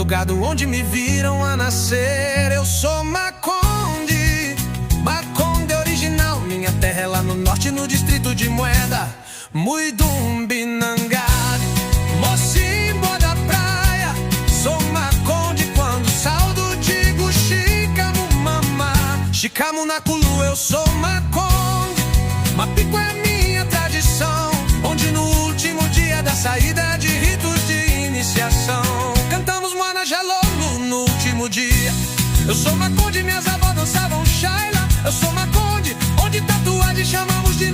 gado onde me viram a nascer. Eu sou Maconde, Maconde original. Minha terra é lá no norte, no distrito de Moeda, Muidumbinangari, Mocimboa da praia. Sou Maconde quando saldo, digo Chicamumamá, Chicamunaculu. Eu sou Maconde, Mapico é minha tradição, onde no último dia da saída de ritos de iniciação cantamos Manajalolo no último dia. Eu sou Maconde, minhas avós dançavam Shaila. Eu sou Maconde, onde tatuagem chamamos de